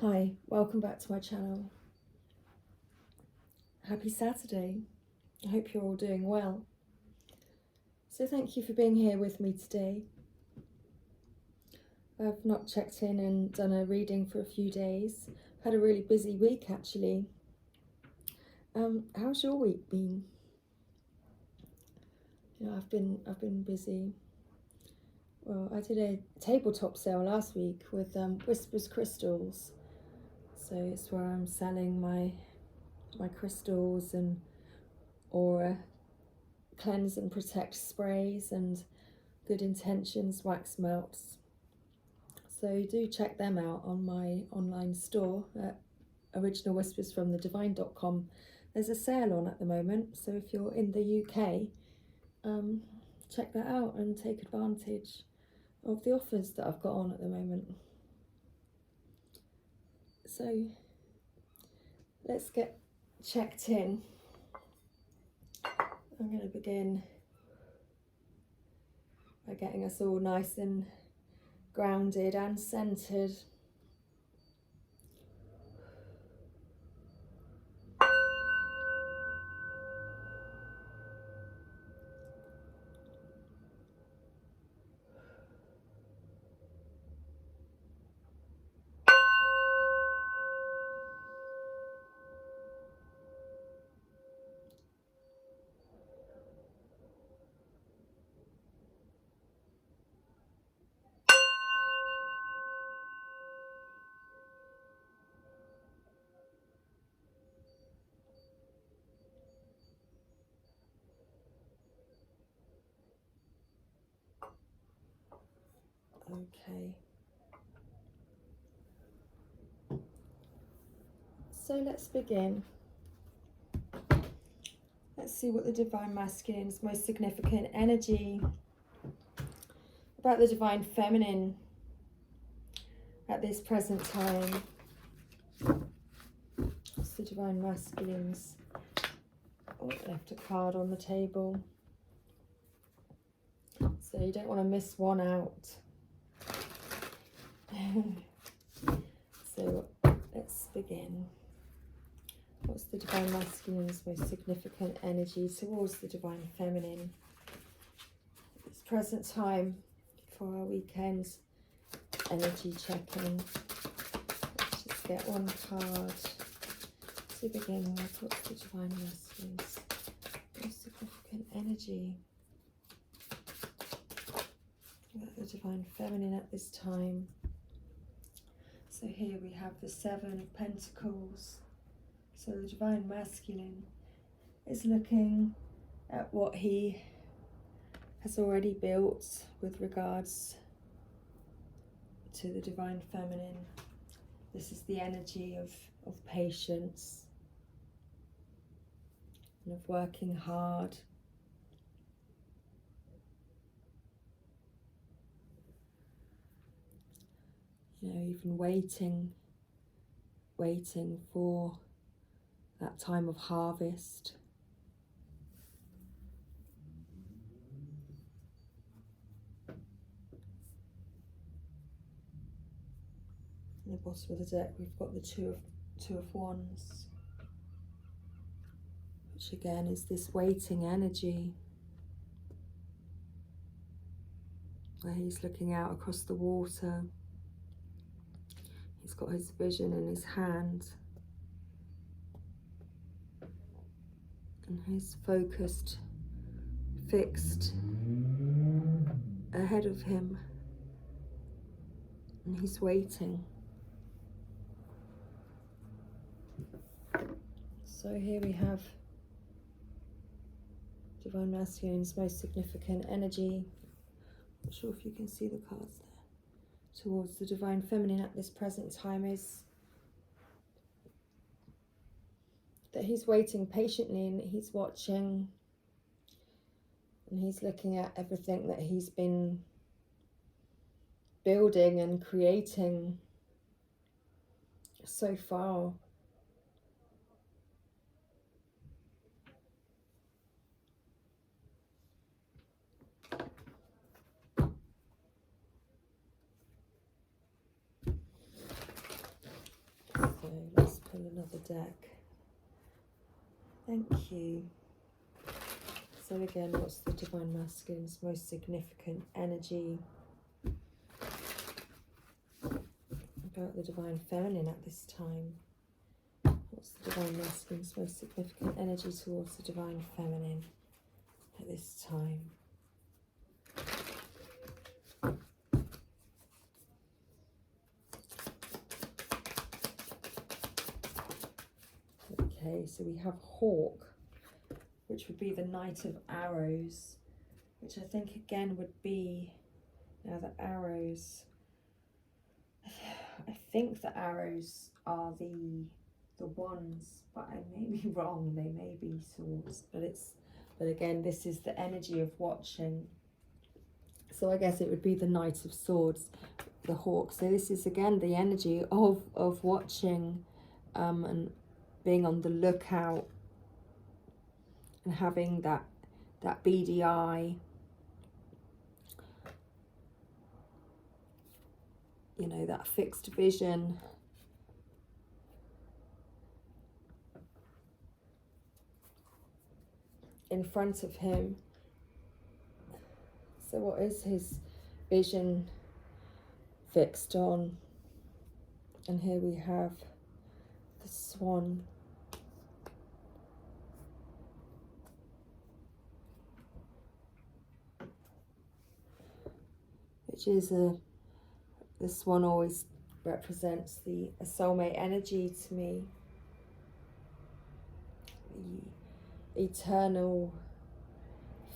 Hi, welcome back to my channel. Happy Saturday. I hope you're all doing well. So thank you for being here with me today. I've not checked in and done a reading for a few days. I've had a really busy week actually. How's your week been? I've been busy. Well, I did a tabletop sale last week with Whispers Crystals. So it's where I'm selling my crystals and aura cleanse and protect sprays and good intentions wax melts. So do check them out on my online store at originalwhispersfromthedivine.com. There's a sale on at the moment, so if you're in the UK, check that out and take advantage of the offers that I've got on at the moment. So let's get checked in. I'm going to begin by getting us all nice and grounded and centered. Okay. So let's begin. Let's see what the Divine Masculine's most significant energy about the Divine Feminine at this present time. It's the Divine Masculines. Oh, I left a card on the table. So you don't want to miss one out. So let's begin. What's the Divine Masculine's most significant energy towards the Divine Feminine at this present time for our weekend energy check-in? Let's just get one card to begin with. What's the Divine Masculine's most significant energy about the Divine Feminine at this time? So here we have the Seven of Pentacles. So the Divine Masculine is looking at what he has already built with regards to the Divine Feminine. This is the energy of patience and of working hard. Even waiting for that time of harvest. At the bottom of the deck we've got the two of Wands, which again is this waiting energy, where he's looking out across the water. He's got his vision in his hand, and he's focused, fixed ahead of him, and he's waiting. So here we have Divine Masculine's most significant energy. Not sure if you can see the cards there. Towards the Divine Feminine at this present time is that he's waiting patiently, and he's watching, and he's looking at everything that he's been building and creating so far. pull another deck. Thank you. So again, what's the Divine Masculine's most significant energy about the Divine Feminine at this time? What's the Divine Masculine's most significant energy towards the Divine Feminine at this time? Okay, so we have Hawk, which would be the Knight of Arrows, which I think again would be, now the arrows, I think the arrows are the wands, but I may be wrong, they may be swords, but again, this is the energy of watching. So I guess it would be the Knight of Swords, the Hawk. So this is again the energy of watching and being on the lookout and having that beady eye, you know, that fixed vision. In front of him. So what is his vision fixed on? And here we have the Swan. Which is the Swan always represents a soulmate energy to me. The eternal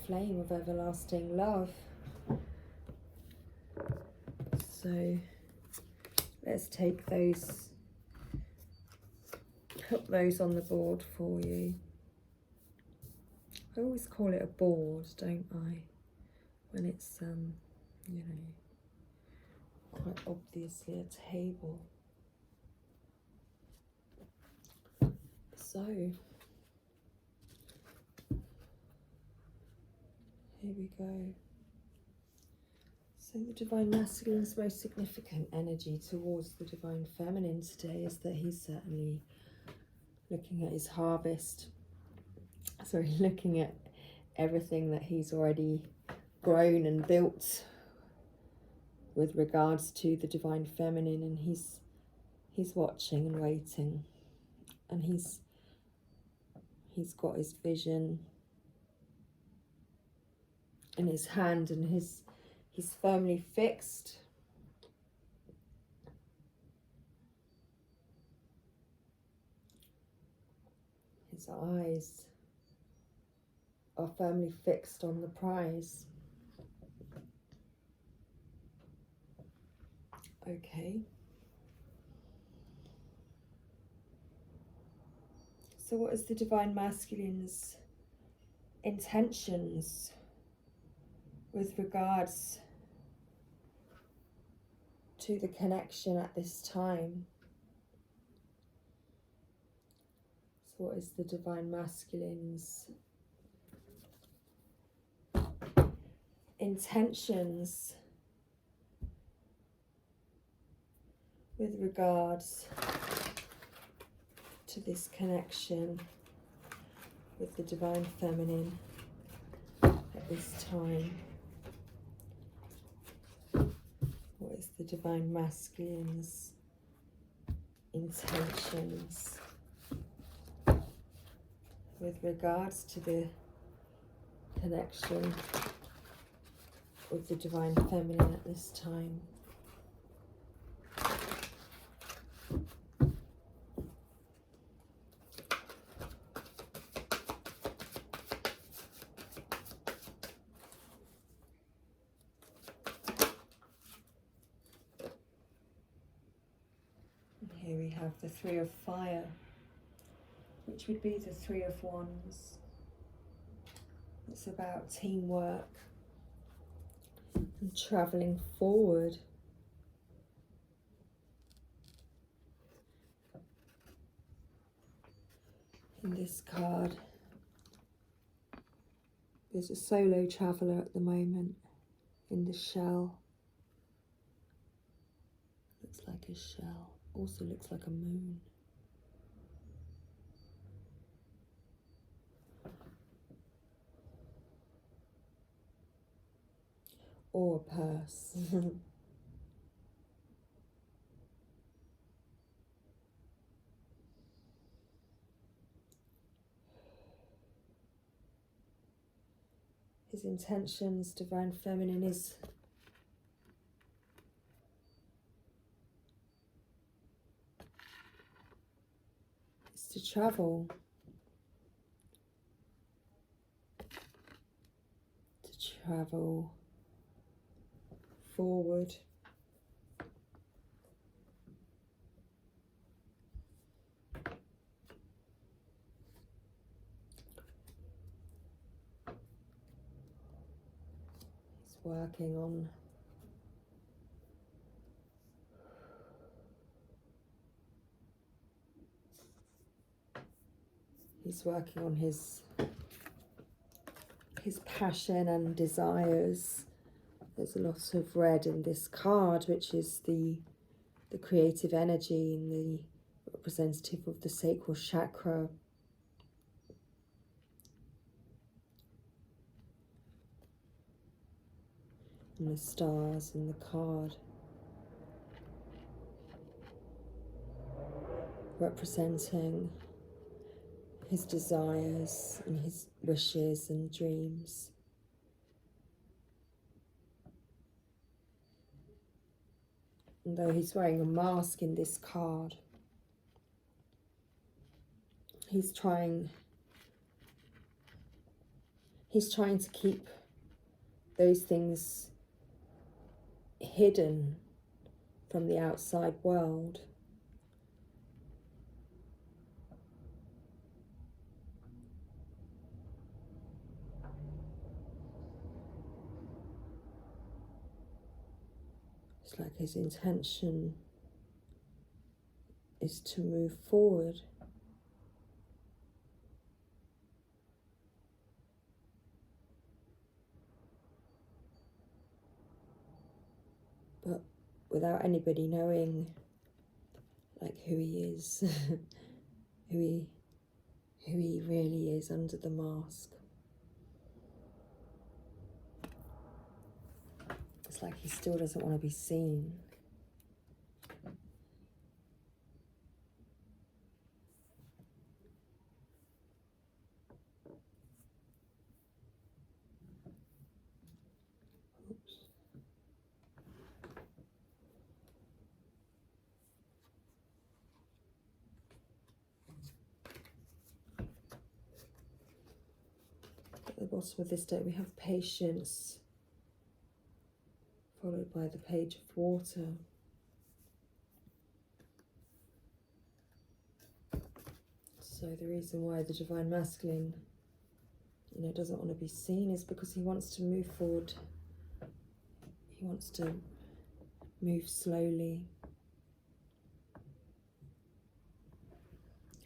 flame of everlasting love. So let's take those, put those on the board for you. I always call it a board, don't I? When it's, you know, quite obviously a table. So, here we go. So the Divine Masculine's most significant energy towards the Divine Feminine today is that he's certainly looking at his harvest. Sorry, looking at everything that he's already grown and built with regards to the Divine Feminine, and he's watching and waiting, and he's got his vision in his hand, and he's firmly fixed. His eyes are firmly fixed on the prize. Okay. So what is the Divine Masculine's intentions with regards to the connection at this time? So what is the Divine Masculine's intentions with regards to this connection with the Divine Feminine at this time? What is the Divine Masculine's intentions with regards to the connection with the Divine Feminine at this time? Here we have the Three of Fire, which would be the Three of Wands. It's about teamwork and travelling forward. In this card, there's a solo traveller at the moment in the shell. Looks like a shell. Also looks like a moon. or a purse. His intentions, Divine Feminine, is to travel, forward. He's working on his passion and desires. There's a lot of red in this card, which is the creative energy and the representative of the sacral chakra. And the stars in the card representing his desires and his wishes and dreams. And though he's wearing a mask in this card, he's trying to keep those things hidden from the outside world. It's like his intention is to move forward. But without anybody knowing like who he is, who he really is under the mask. It's like he still doesn't want to be seen. Oops. At the bottom of this deck we have patience, followed by the Page of Water. So the reason why the Divine Masculine, doesn't want to be seen is because he wants to move forward. He wants to move slowly.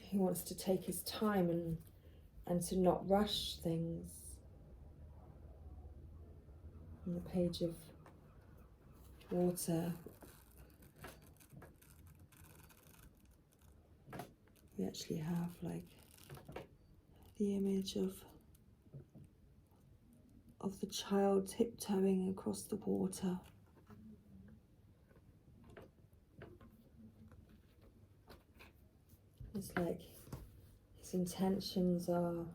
He wants to take his time and to not rush things. On the Page of Water, we actually have like the image of the child tiptoeing across the water. It's like his intentions are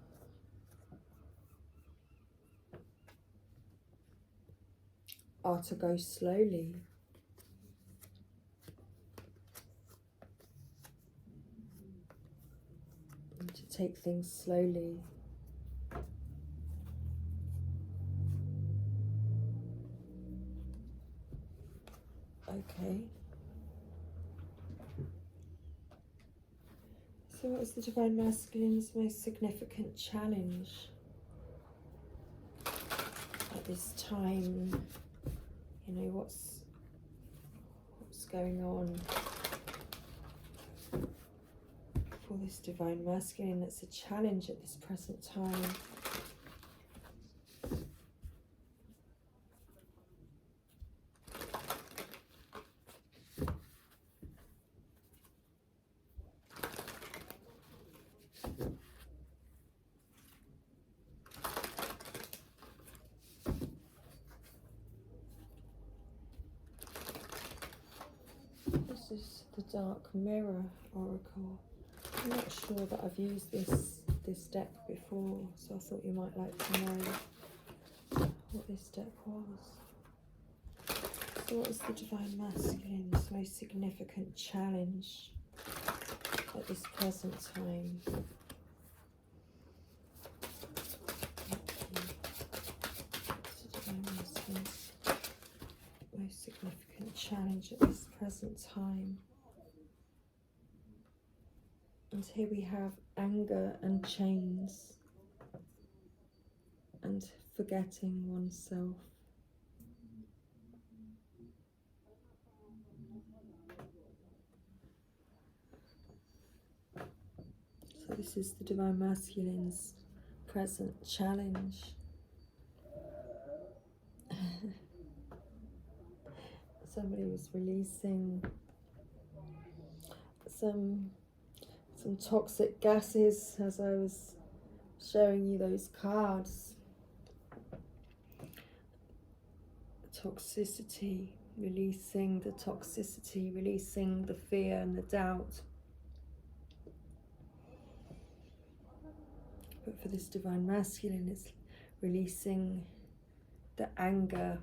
to go slowly. And to take things slowly. Okay. So what is the Divine Masculine's most significant challenge at this time? What's going on for this Divine Masculine that's a challenge at this present time? This is the Dark Mirror Oracle. I'm not sure that I've used this deck before, so I thought you might like to know what this deck was. So what is the Divine Masculine's most significant challenge at this present time? What's the Divine Masculine's most significant challenge at this present time? And here we have anger and chains and forgetting oneself. So this is the Divine Masculine's present challenge. Somebody was releasing some toxic gases as I was showing you those cards. Toxicity, releasing the toxicity, releasing the fear and the doubt. But for this Divine Masculine, it's releasing the anger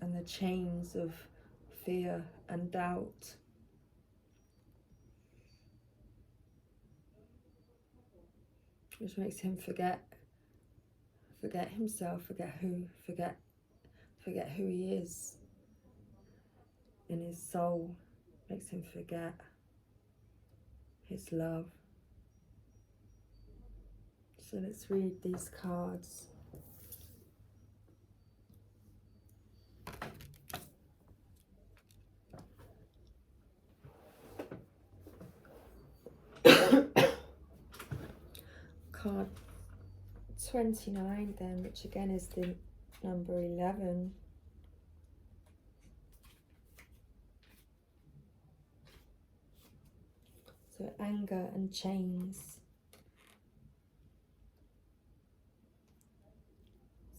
and the chains of fear and doubt. Which makes him forget himself, forget who he is in his soul. Makes him forget his love. So let's read these cards. Card 29 then, which again is the number 11. So anger and chains.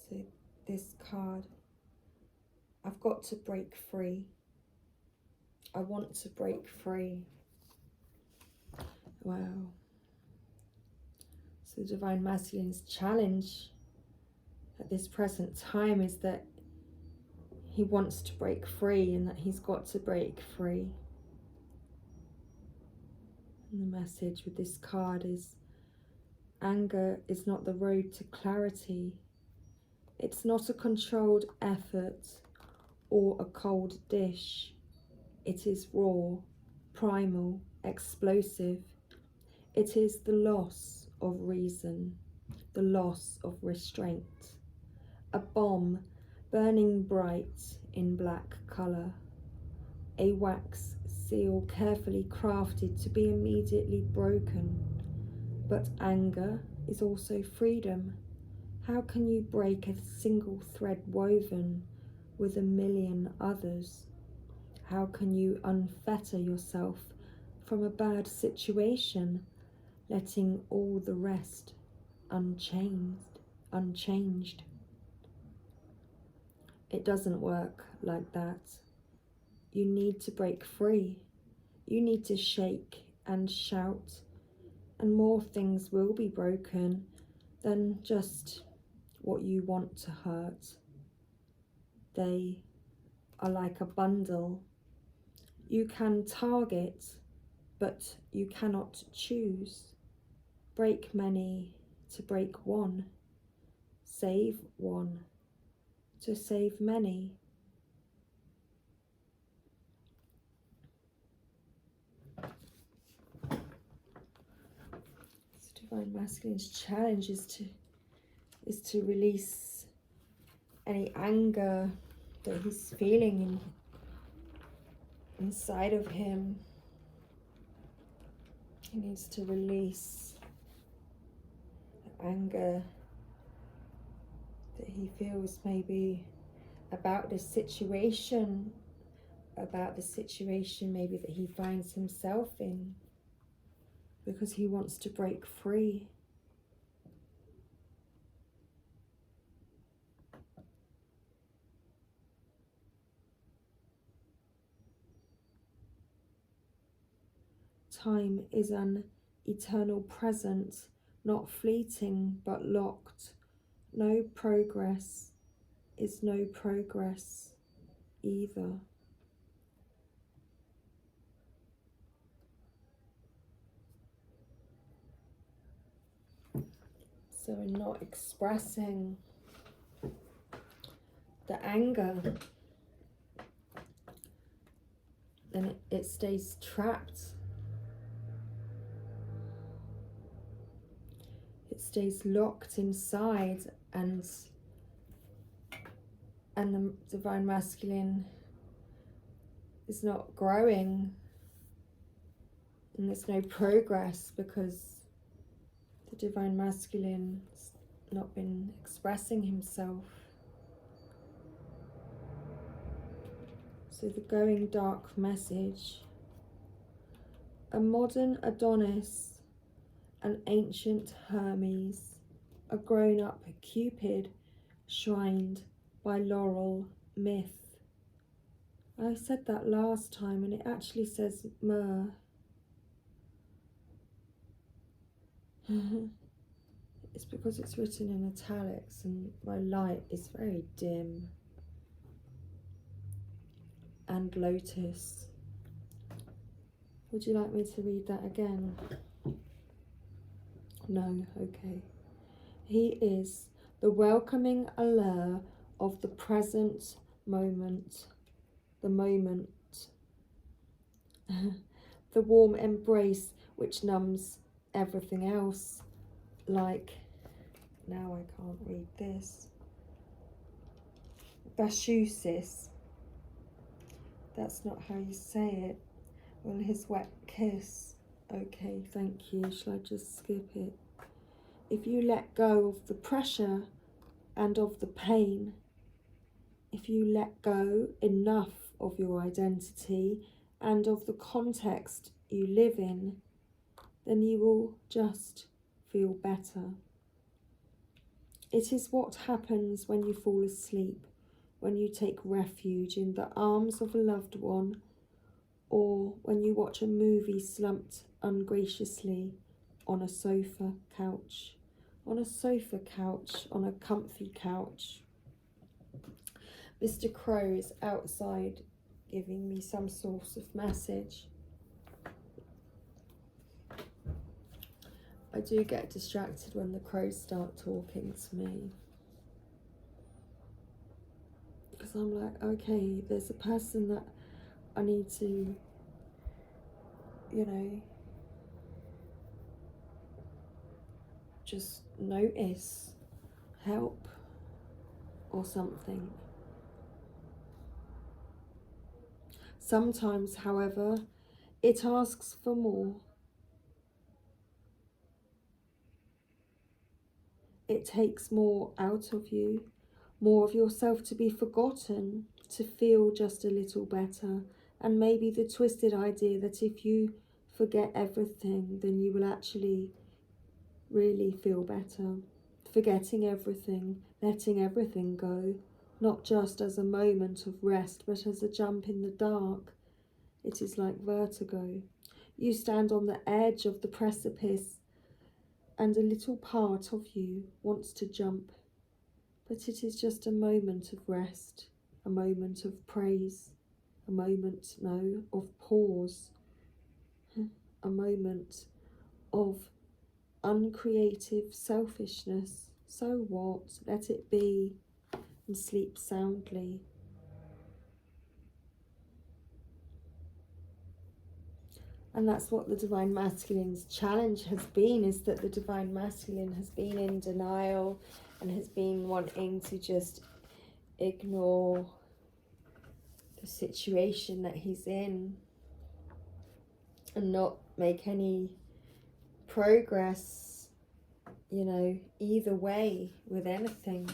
So this card, I've got to break free. I want to break free. Wow. So the Divine Masculine's challenge at this present time is that he wants to break free and that he's got to break free. And the message with this card is anger is not the road to clarity. It's not a controlled effort or a cold dish. It is raw, primal, explosive. It is the loss of reason, the loss of restraint. A bomb burning bright in black colour. A wax seal carefully crafted to be immediately broken. But anger is also freedom. How can you break a single thread woven with a million others? How can you unfetter yourself from a bad situation, letting all the rest unchanged? It doesn't work like that. You need to break free. You need to shake and shout, and more things will be broken than just what you want to hurt. They are like a bundle. You can target, but you cannot choose. Break many to break one. Save one to save many. So Divine Masculine's challenge is to release any anger that he's feeling inside of him. He needs to release the anger that he feels maybe about this situation, maybe that he finds himself in, because he wants to break free. Time is an eternal present, not fleeting but locked. No progress is no progress either. So in not expressing the anger, then it stays trapped. It stays locked inside, and the divine masculine is not growing, and there's no progress because the divine masculine has not been expressing himself. So the going dark message: a modern Adonis, an ancient Hermes, a grown-up Cupid shrined by laurel myth. I said that last time and it actually says myrrh. It's because it's written in italics and my light is very dim. And lotus. Would you like me to read that again? No, okay. He is the welcoming allure of the present moment, the moment, the warm embrace which numbs everything else, like, now I can't read this, Bashusis. That's not how you say it. Well, his wet kiss. Okay, thank you. Shall I just skip it? If you let go of the pressure and of the pain, if you let go enough of your identity and of the context you live in, then you will just feel better. It is what happens when you fall asleep, when you take refuge in the arms of a loved one, or when you watch a movie slumped ungraciously on a sofa couch, on a comfy couch. Mr. Crow is outside giving me some sort of message. I do get distracted when the crows start talking to me. Because I'm like, okay, there's a person that I need to, just notice, help, or something. Sometimes, however, it asks for more. It takes more out of you, more of yourself to be forgotten, to feel just a little better, and maybe the twisted idea that if you forget everything, then you will actually really feel better. Forgetting everything, letting everything go, not just as a moment of rest, but as a jump in the dark. It is like vertigo. You stand on the edge of the precipice, and a little part of you wants to jump. But it is just a moment of rest, a moment of praise, a moment, of pause, a moment of uncreative selfishness. So what? Let it be, and sleep soundly. And that's what the Divine Masculine's challenge has been, is that the Divine Masculine has been in denial and has been wanting to just ignore the situation that he's in and not make any progress, either way with anything.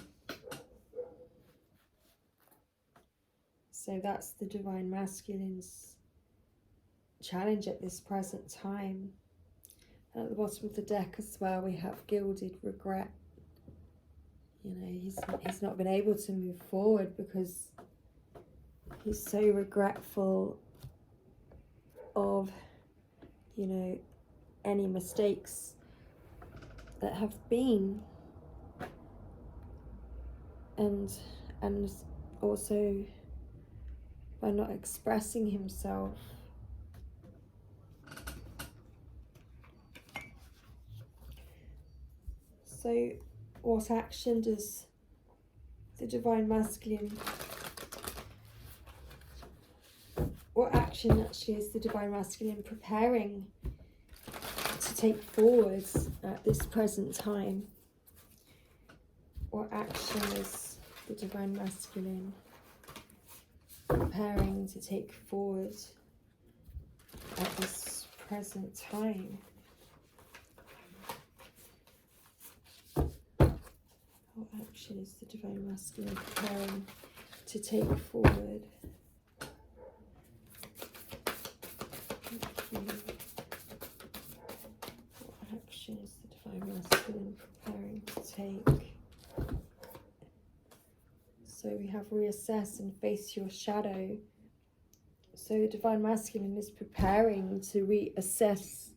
So that's the Divine Masculine's challenge at this present time. And at the bottom of the deck as well, we have gilded regret. He's not been able to move forward because he's so regretful of you know, any mistakes that have been, and also by not expressing himself. So what action does the Divine Masculine, what action actually is the Divine Masculine preparing to take forward at this present time? What action is the Divine Masculine preparing to take forward at this present time? What action is the Divine Masculine preparing to take forward? What action is the Divine Masculine preparing to take? So we have reassess and face your shadow. So Divine Masculine is preparing to reassess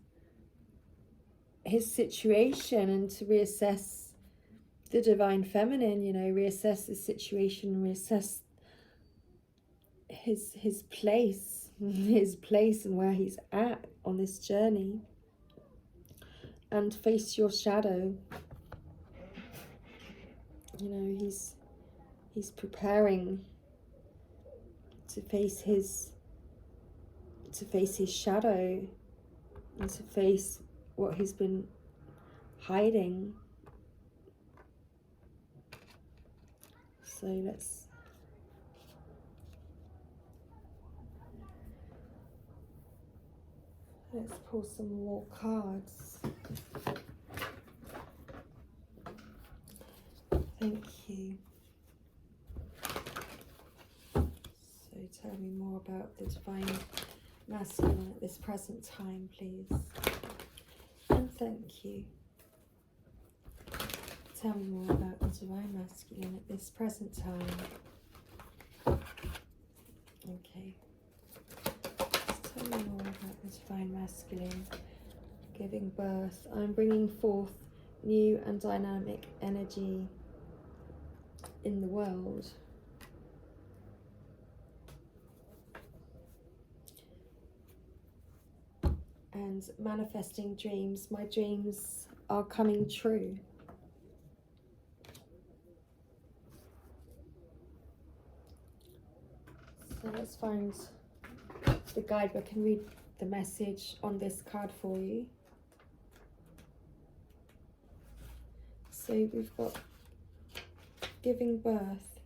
his situation and to reassess the Divine Feminine, you know, reassess the situation, reassess his place, and where he's at on this journey. And face your shadow. You know, he's preparing to face his shadow and to face what he's been hiding. So let's pull some more cards. Thank you. So tell me more about the Divine Masculine at this present time, please. And thank you. Tell me more about the Divine Masculine at this present time. Okay. Tell me more about the Divine Masculine giving birth. I'm bringing forth new and dynamic energy in the world. And manifesting dreams. My dreams are coming true. So let's find the guidebook and read the message on this card for you. So we've got giving birth.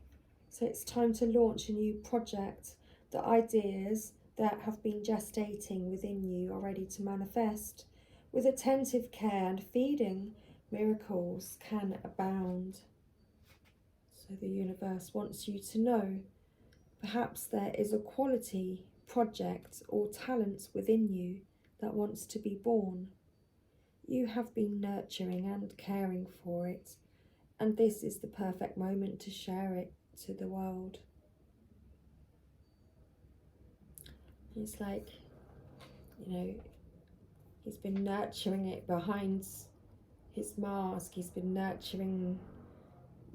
So it's time to launch a new project. The ideas that have been gestating within you are ready to manifest. With attentive care and feeding, miracles can abound. So the universe wants you to know, perhaps there is a quality, project or talent within you that wants to be born. You have been nurturing and caring for it, and this is the perfect moment to share it to the world. It's like, you know, he's been nurturing it behind his mask. He's been nurturing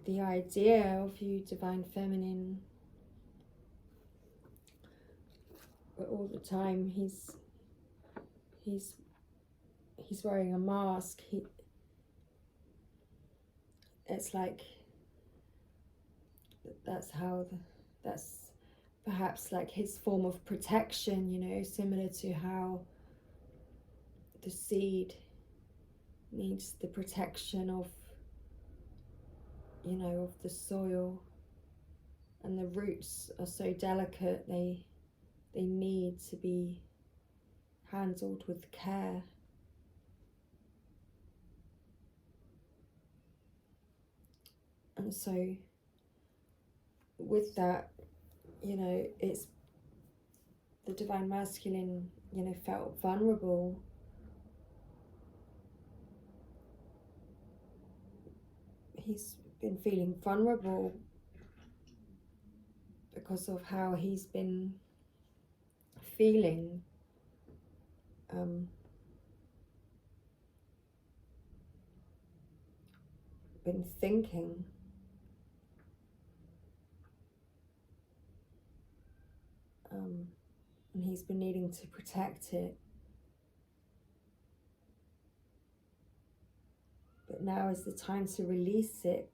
the idea of you, Divine Feminine. But all the time he's wearing a mask. It's like that's perhaps like his form of protection, you know, similar to how the seed needs the protection of, you know, of the soil, and the roots are so delicate, they need to be handled with care. And so with that, you know, it's the Divine Masculine, you know, felt vulnerable. He's been feeling vulnerable because of how he's been feeling been thinking. And he's been needing to protect it. But now is the time to release it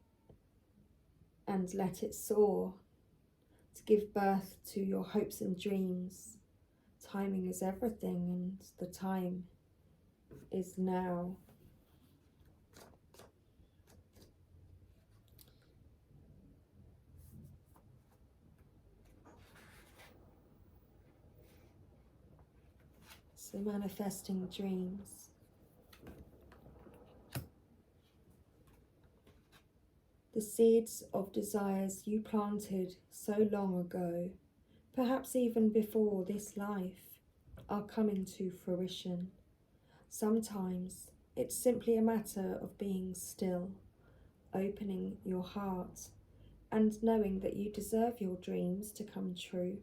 and let it soar, to give birth to your hopes and dreams. Timing is everything, and the time is now. So manifesting dreams. The seeds of desires you planted so long ago, perhaps even before this life, are coming to fruition. Sometimes it's simply a matter of being still, opening your heart, and knowing that you deserve your dreams to come true.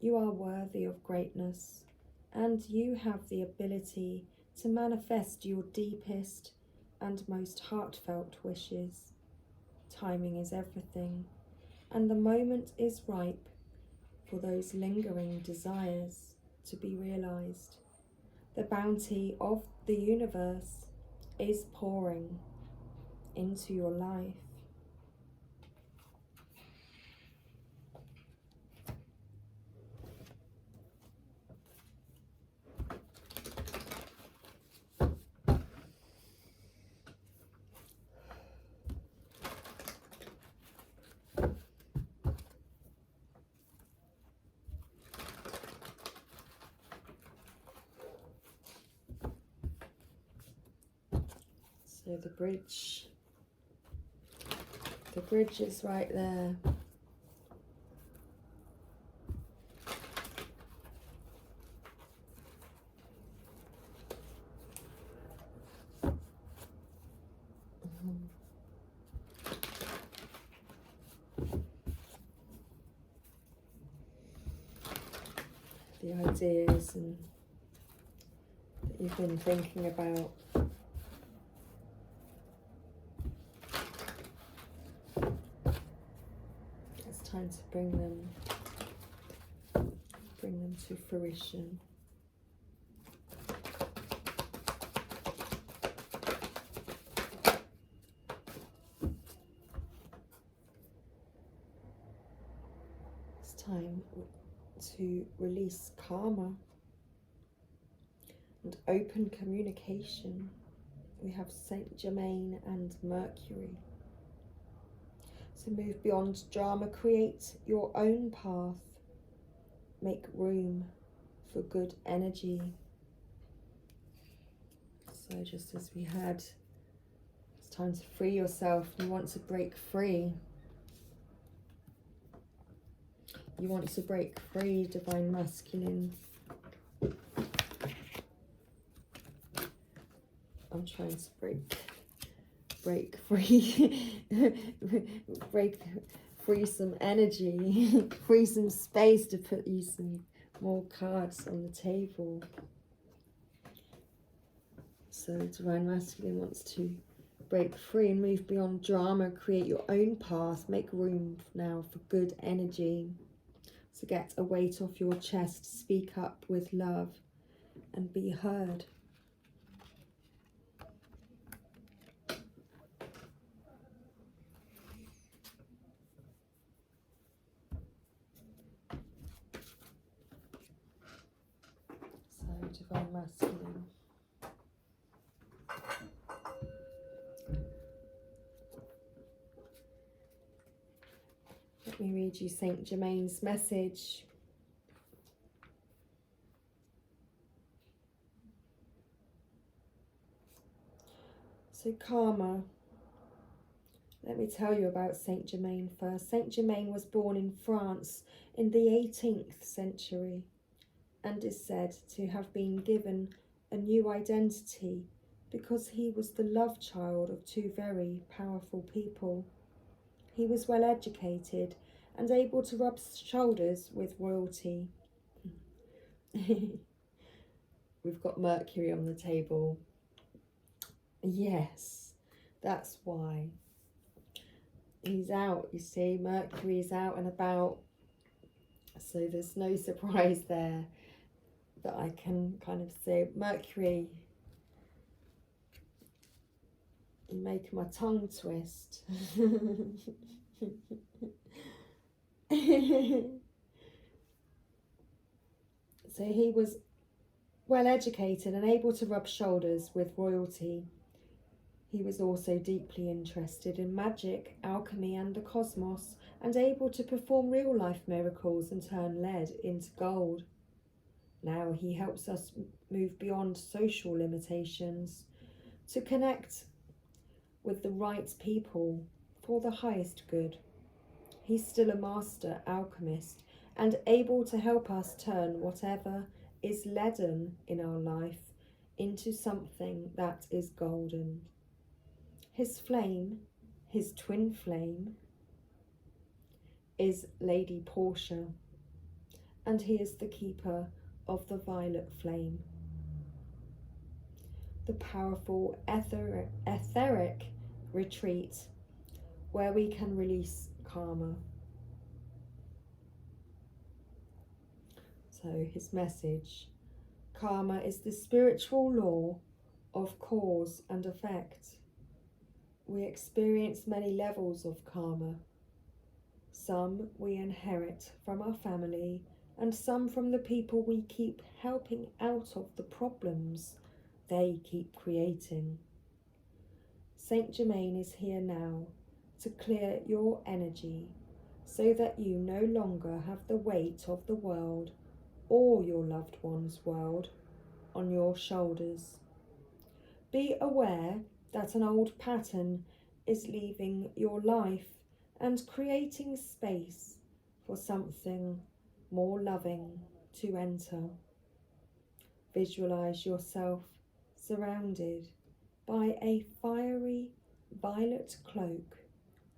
You are worthy of greatness, and you have the ability to manifest your deepest and most heartfelt wishes. Timing is everything, and the moment is ripe for those lingering desires to be realized. The bounty of the universe is pouring into your life. So the bridge is right there. The ideas and that you've been thinking about. It's time to bring them to fruition. It's time to release karma and open communication. We have Saint Germain and Mercury. So move beyond drama, create your own path, make room for good energy. So just as we had, it's time to free yourself. You want to break free. You want to break free, Divine Masculine. I'm trying to break free, break free some energy, free some space to put you some more cards on the table. So Divine Masculine wants to break free and move beyond drama, create your own path, make room now for good energy. So get a weight off your chest, speak up with love and be heard. So Divine Masculine. Let me read you Saint Germain's message. So karma. Let me tell you about Saint Germain first. Saint Germain was born in France in the 18th century and is said to have been given a new identity because he was the love child of two very powerful people. He was well educated and able to rub shoulders with royalty. We've got Mercury on the table. Yes, That's why he's out, you see. Mercury's out and about. So there's no surprise there that I can kind of say. Mercury, you make my tongue twist. So he was well educated and able to rub shoulders with royalty. He was also deeply interested in magic, alchemy and the cosmos, and able to perform real-life miracles and turn lead into gold. Now he helps us move beyond social limitations to connect with the right people for the highest good. He's still a master alchemist and able to help us turn whatever is leaden in our life into something that is golden. His flame, his twin flame, is Lady Portia, and he is the keeper of the violet flame, the powerful etheric retreat where we can release karma. So his message: karma is the spiritual law of cause and effect. We experience many levels of karma. Some we inherit from our family, and some from the people we keep helping out of the problems they keep creating. Saint Germain is here now to clear your energy so that you no longer have the weight of the world or your loved one's world on your shoulders. Be aware that an old pattern is leaving your life and creating space for something more loving to enter. Visualize yourself surrounded by a fiery violet cloak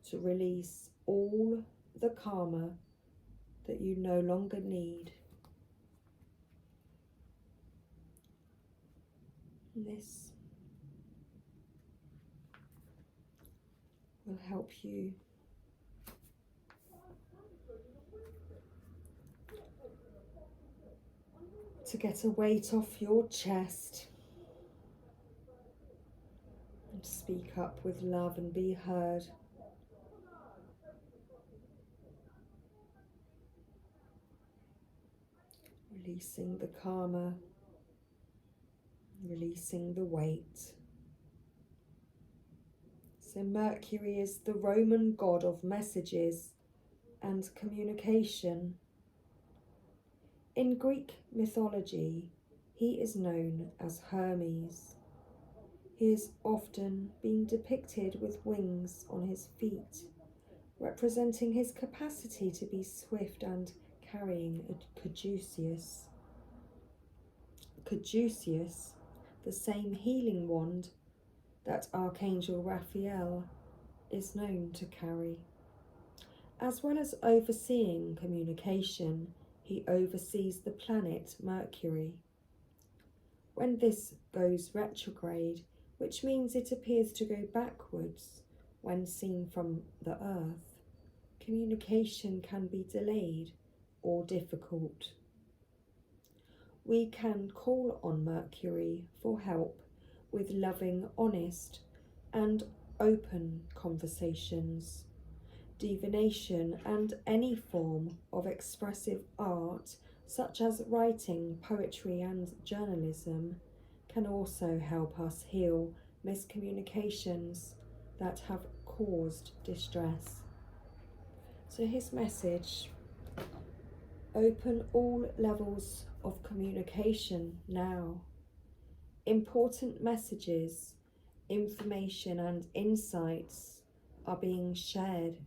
to release all the karma that you no longer need. This will help you to get a weight off your chest and speak up with love and be heard. Releasing the karma, releasing the weight. So Mercury is the Roman god of messages and communication. In Greek mythology, he is known as Hermes. He is often being depicted with wings on his feet, representing his capacity to be swift and carrying a caduceus. Caduceus, the same healing wand that Archangel Raphael is known to carry. As well as overseeing communication, he oversees the planet Mercury. When this goes retrograde, which means it appears to go backwards when seen from the Earth, communication can be delayed or difficult. We can call on Mercury for help with loving, honest, and open conversations. Divination and any form of expressive art, such as writing, poetry, and journalism, can also help us heal miscommunications that have caused distress. So his message: open all levels of communication now. Important messages, information, and insights are being shared.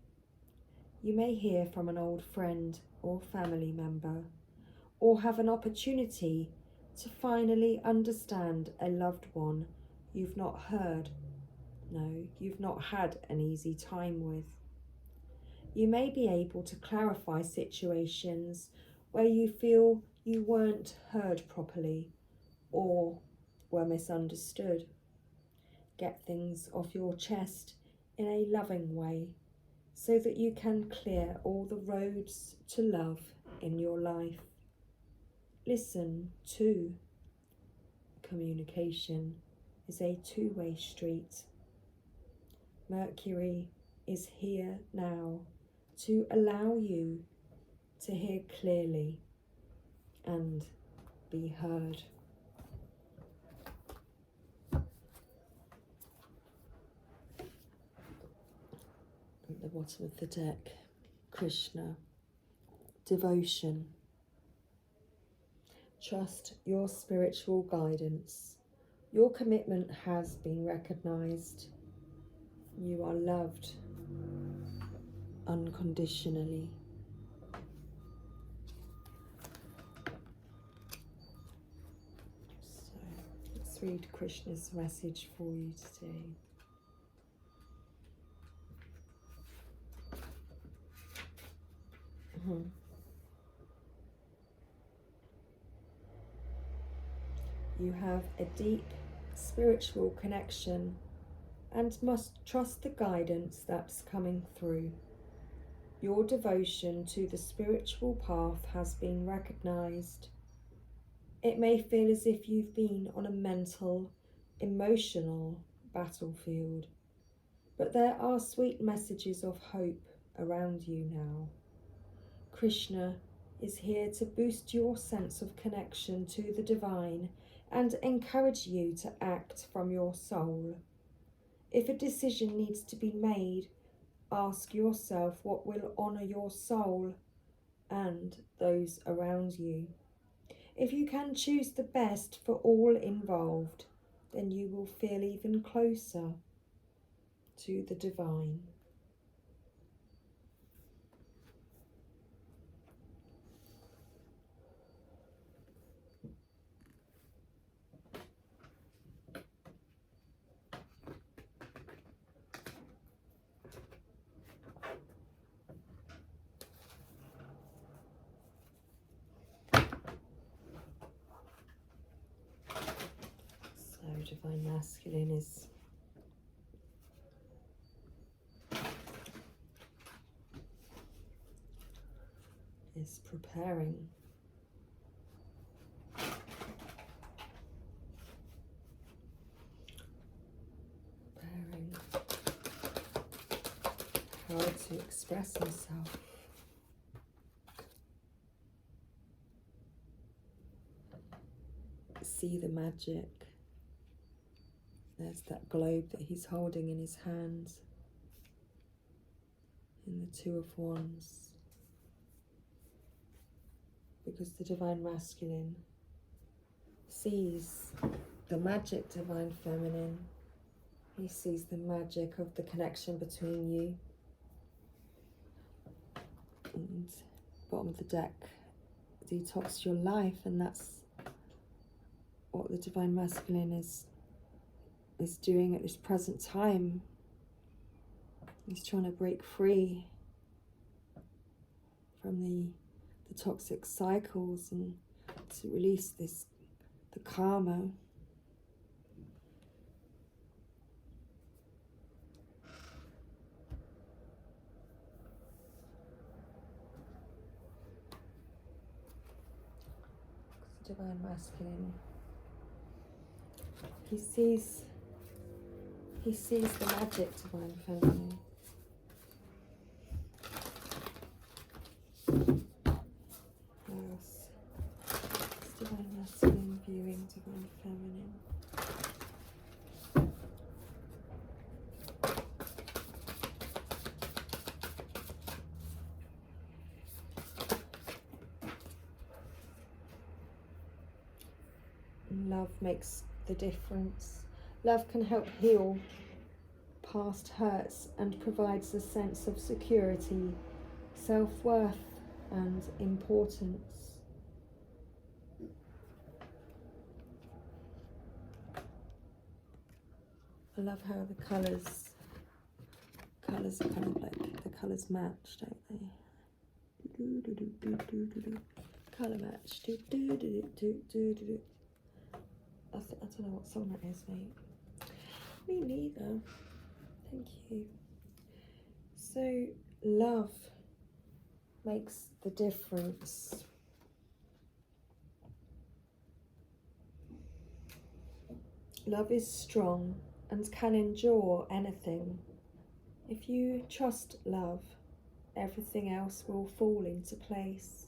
You may hear from an old friend or family member, or have an opportunity to finally understand a loved one you've not had an easy time with. You may be able to clarify situations where you feel you weren't heard properly or were misunderstood. get things off your chest in a loving way, so that you can clear all the roads to love in your life. Listen to communication is a two-way street. Mercury is here now to allow you to hear clearly and be heard. At the bottom of the deck, Krishna, devotion. Trust your spiritual guidance. Your commitment has been recognized. You are loved unconditionally. So let's read Krishna's message for you today. You have a deep spiritual connection and must trust the guidance that's coming through. Your devotion to the spiritual path has been recognized. It may feel as if you've been on a mental, emotional battlefield, but there are sweet messages of hope around you now. Krishna is here to boost your sense of connection to the divine and encourage you to act from your soul. If a decision needs to be made, ask yourself what will honour your soul and those around you. If you can choose the best for all involved, then you will feel even closer to the divine. Divine Masculine is preparing. How to express himself. See the magic. There's that globe that he's holding in his hands, in the Two of Wands. Because the Divine Masculine sees the magic Divine Feminine. He sees the magic of the connection between you. And bottom of the deck, detox your life, and that's what the Divine Masculine is doing at this present time. He's trying to break free from the toxic cycles and to release the karma. Divine Masculine, he sees the magic Divine Feminine. Yes. It's Divine Masculine viewing Divine Feminine. Love makes the difference. Love can help heal past hurts and provides a sense of security, self-worth and importance. I love how the colours are kind of like, the colours match, don't they? Colour match. I don't know what song that is, mate. Me neither. Thank you. So, love makes the difference. Love is strong and can endure anything. If you trust love, everything else will fall into place.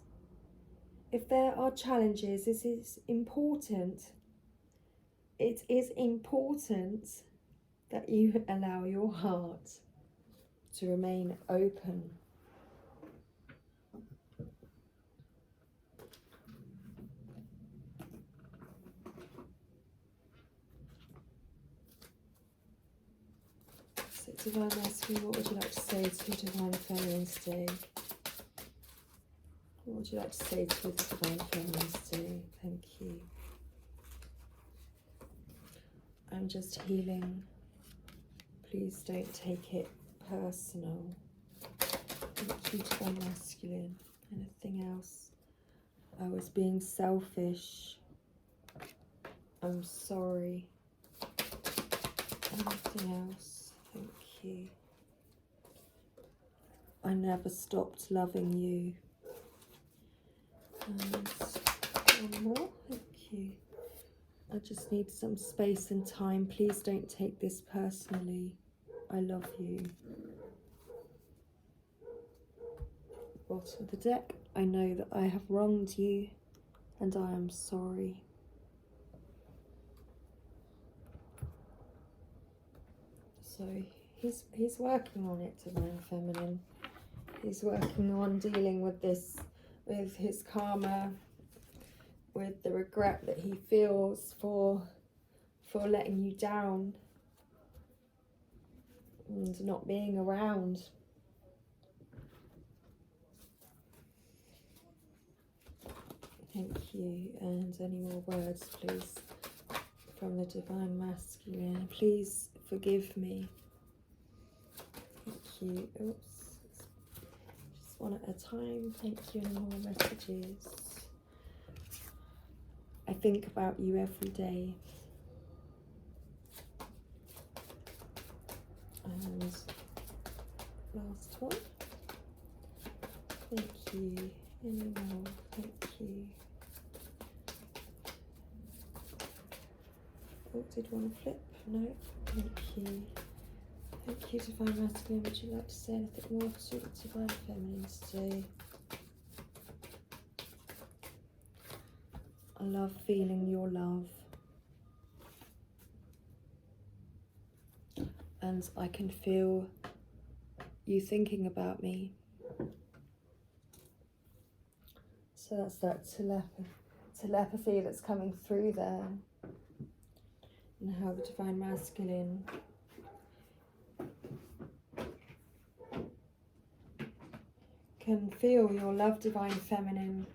If there are challenges, it is important that you allow your heart to remain open. So, Divine Masculine, what would you like to say to Divine Feminine today? What would you like to say to the Divine Feminine today? Thank you. I'm just healing. Please don't take it personal. Thank you, Divine Masculine. Anything else? I was being selfish. I'm sorry. Anything else? Thank you. I never stopped loving you. And one more. Thank you. I just need some space and time. Please don't take this personally. I love you. Bottom of the deck. I know that I have wronged you and I am sorry. So he's working on it, Divine Feminine. He's working on dealing with this, with his karma, with the regret that he feels for letting you down and not being around. Thank you. And any more words, please, from the Divine Masculine? Please forgive me. Thank you. Oops. Just one at a time. Thank you. Any more messages? I think about you every day. And last one. Thank you. Any more? Thank you. Oh, did you want to flip? No. Thank you. Thank you, Divine Masculine. Would you like to say anything more to the Divine Feminine today? I love feeling your love. And I can feel you thinking about me. So that's that telepathy that's coming through there. And how the Divine Masculine can feel your love, Divine Feminine.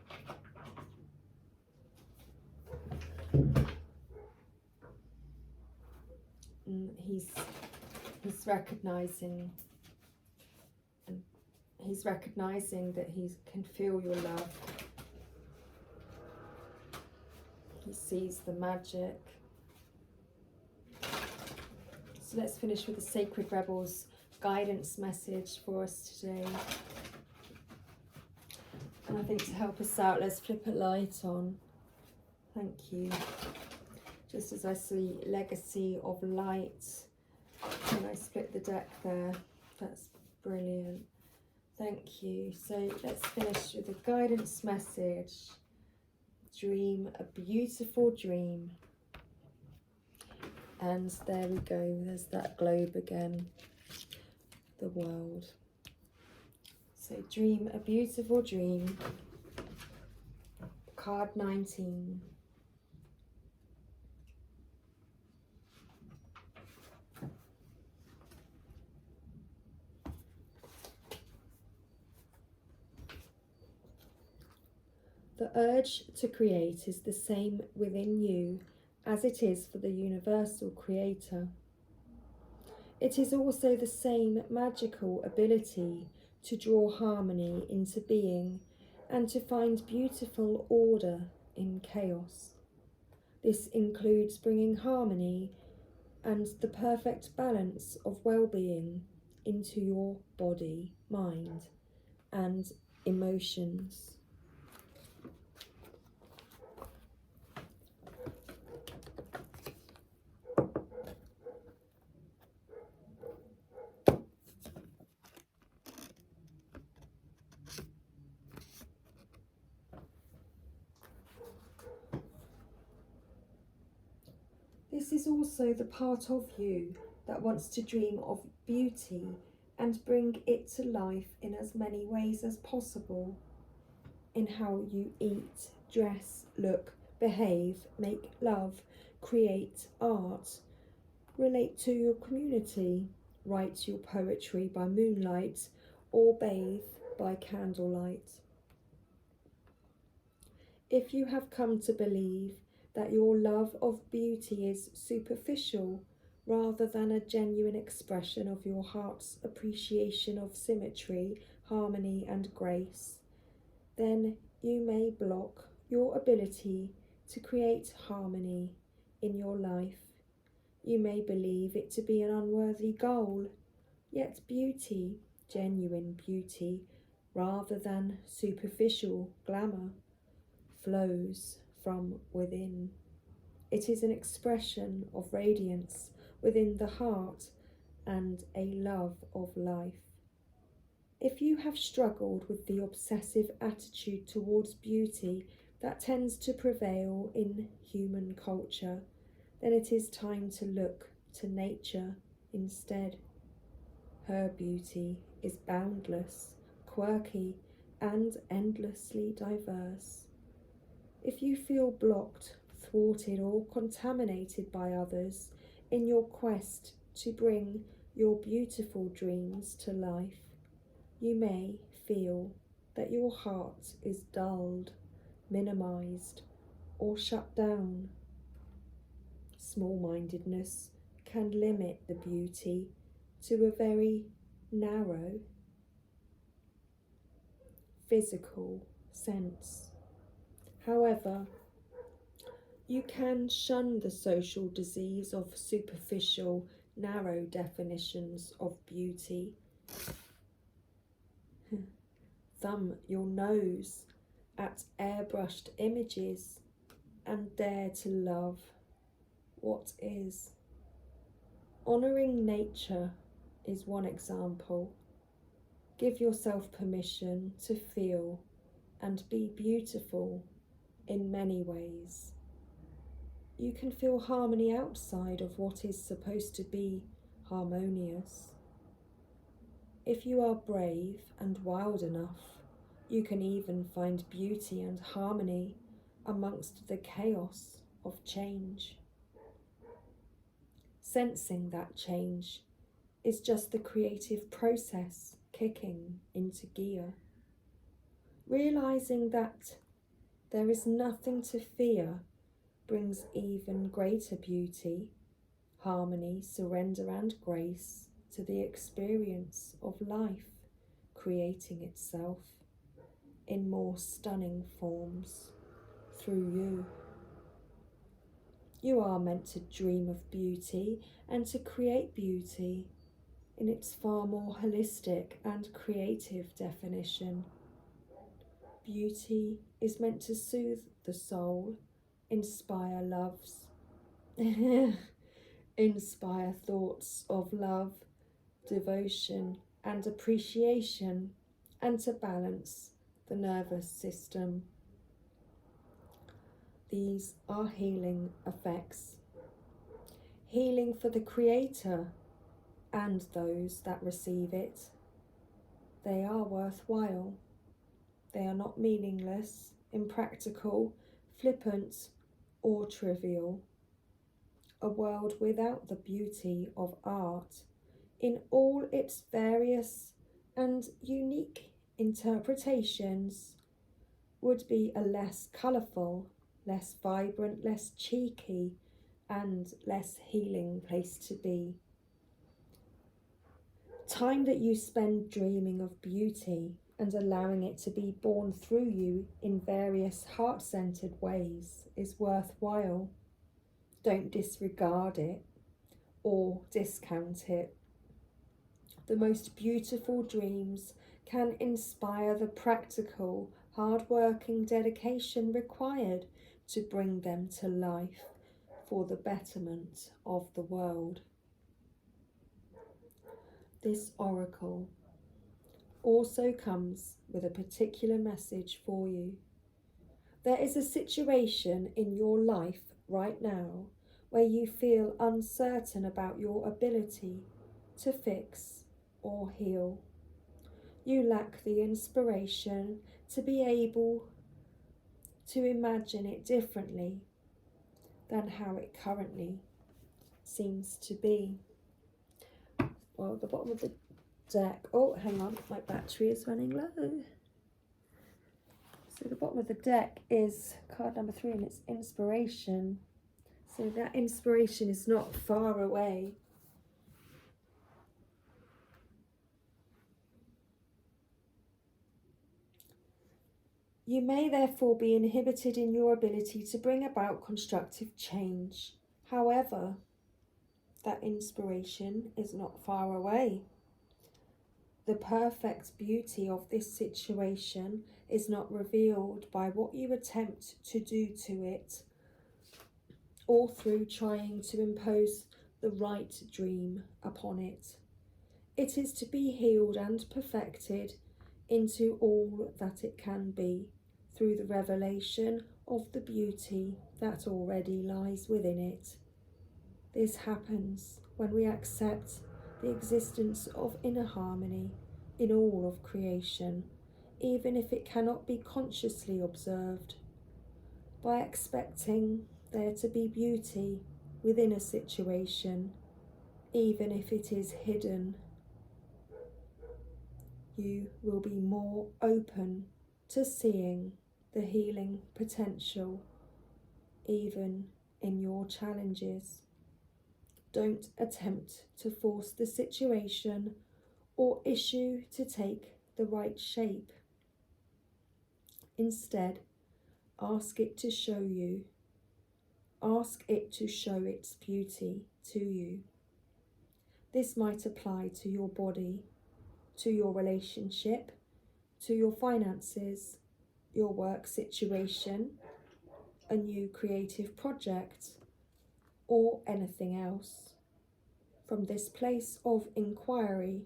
And he's recognizing that he can feel your love. He sees the magic. So let's finish with the Sacred Rebels guidance message for us today. And I think to help us out, let's flip a light on. Thank you. Just as I see legacy of light, and I split the deck there. That's brilliant. Thank you. So let's finish with a guidance message. Dream a beautiful dream. And there we go. There's that globe again. The world. So dream a beautiful dream. Card 19. The urge to create is the same within you as it is for the universal creator. It is also the same magical ability to draw harmony into being and to find beautiful order in chaos. This includes bringing harmony and the perfect balance of well-being into your body, mind, and emotions. This is also the part of you that wants to dream of beauty and bring it to life in as many ways as possible. In how you eat, dress, look, behave, make love, create art, relate to your community, write your poetry by moonlight, or bathe by candlelight. If you have come to believe that your love of beauty is superficial rather than a genuine expression of your heart's appreciation of symmetry, harmony, and grace, then you may block your ability to create harmony in your life. You may believe it to be an unworthy goal, yet beauty, genuine beauty, rather than superficial glamour, flows from within. It is an expression of radiance within the heart and a love of life. If you have struggled with the obsessive attitude towards beauty that tends to prevail in human culture, then it is time to look to nature instead. Her beauty is boundless, quirky, and endlessly diverse. If you feel blocked, thwarted, or contaminated by others in your quest to bring your beautiful dreams to life, you may feel that your heart is dulled, minimized, or shut down. Small-mindedness can limit the beauty to a very narrow, physical sense. However, you can shun the social disease of superficial, narrow definitions of beauty. Thumb your nose at airbrushed images and dare to love what is. Honouring nature is one example. Give yourself permission to feel and be beautiful in many ways. You can feel harmony outside of what is supposed to be harmonious. If you are brave and wild enough, you can even find beauty and harmony amongst the chaos of change. Sensing that change is just the creative process kicking into gear. Realizing that there is nothing to fear brings even greater beauty, harmony, surrender, and grace to the experience of life creating itself in more stunning forms through you. You are meant to dream of beauty and to create beauty in its far more holistic and creative definition. Beauty is meant to soothe the soul, inspire loves, inspire thoughts of love, devotion, and appreciation, and to balance the nervous system. These are healing effects. Healing for the creator and those that receive it. They are worthwhile. They are not meaningless, impractical, flippant, or trivial. A world without the beauty of art in all its various and unique interpretations would be a less colourful, less vibrant, less cheeky, and less healing place to be. Time that you spend dreaming of beauty and allowing it to be born through you in various heart-centered ways is worthwhile. Don't disregard it or discount it. The most beautiful dreams can inspire the practical, hard-working dedication required to bring them to life for the betterment of the world. This oracle also comes with a particular message for you. There is a situation in your life right now where you feel uncertain about your ability to fix or heal. You lack the inspiration to be able to imagine it differently than how it currently seems to be. Well, at the bottom of the deck, oh, hang on, my battery is running low. So the bottom of the deck is card number 3, and it's inspiration. So that inspiration is not far away. You may therefore be inhibited in your ability to bring about constructive change. However, that inspiration is not far away. The perfect beauty of this situation is not revealed by what you attempt to do to it, or through trying to impose the right dream upon it. It is to be healed and perfected into all that it can be through the revelation of the beauty that already lies within it. This happens when we accept the existence of inner harmony in all of creation, even if it cannot be consciously observed. By expecting there to be beauty within a situation, even if it is hidden, you will be more open to seeing the healing potential even in your challenges. Don't attempt to force the situation or issue to take the right shape. Instead, ask it to show you. Ask it to show its beauty to you. This might apply to your body, to your relationship, to your finances, your work situation, a new creative project, or anything else. From this place of inquiry,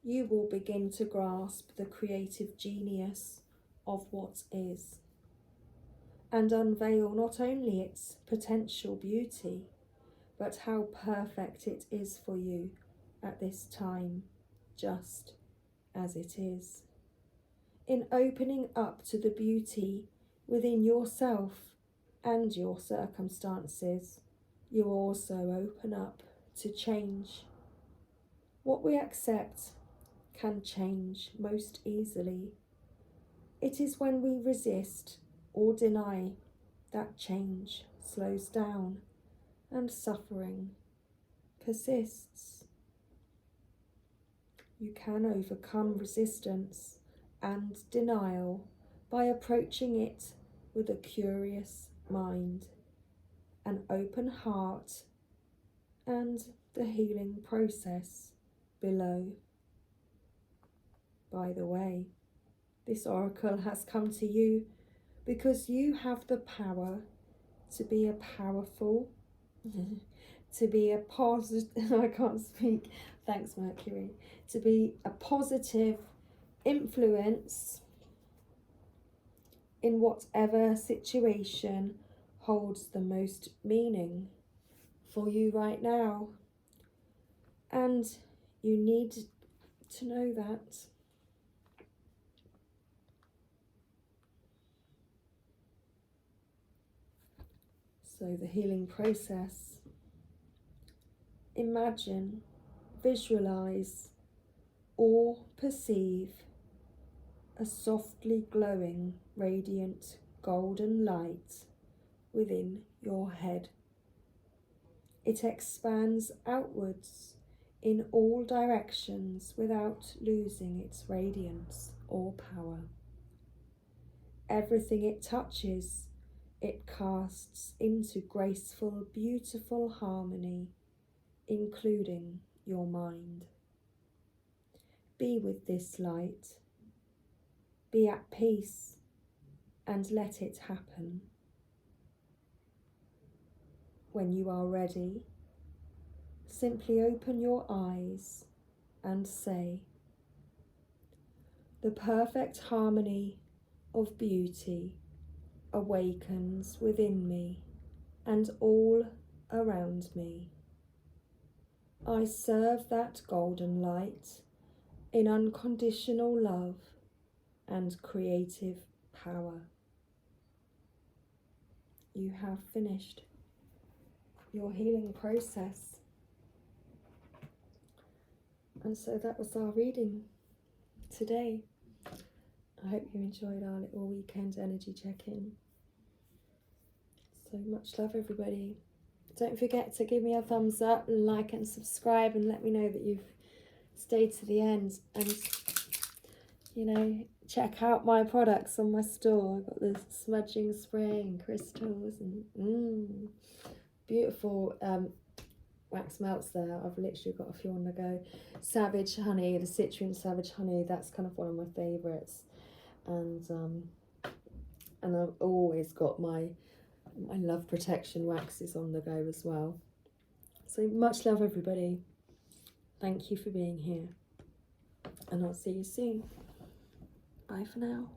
you will begin to grasp the creative genius of what is, and unveil not only its potential beauty, but how perfect it is for you at this time, just as it is. In opening up to the beauty within yourself and your circumstances, you also open up to change. What we accept can change most easily. It is when we resist or deny that change slows down and suffering persists. You can overcome resistance and denial by approaching it with a curious mind, an open heart, and the healing process below. By the way, this oracle has come to you because you have the power to be a powerful, to be a positive, I can't speak, thanks Mercury, to be a positive influence in whatever situation holds the most meaning for you right now. And you need to know that. So the healing process. Imagine, visualize, or perceive a softly glowing, radiant golden light within your head. It expands outwards in all directions without losing its radiance or power. Everything it touches, it casts into graceful, beautiful harmony including your mind. Be with this light. Be at peace and let it happen. When you are ready, simply open your eyes and say, "The perfect harmony of beauty awakens within me and all around me. I serve that golden light in unconditional love and creative power." You have finished your healing process. And so that was our reading today. I hope you enjoyed our little weekend energy check-in. So much love, everybody. Don't forget to give me a thumbs up and like and subscribe and let me know that you've stayed to the end. And, you know, check out my products on my store. I've got the smudging spray and crystals and beautiful wax melts there. I've literally got a few on the go. Savage honey, the citrine savage honey, that's kind of one of my favourites. And I've always got my love protection waxes on the go as well. So much love, everybody. Thank you for being here, and I'll see you soon. Bye for now.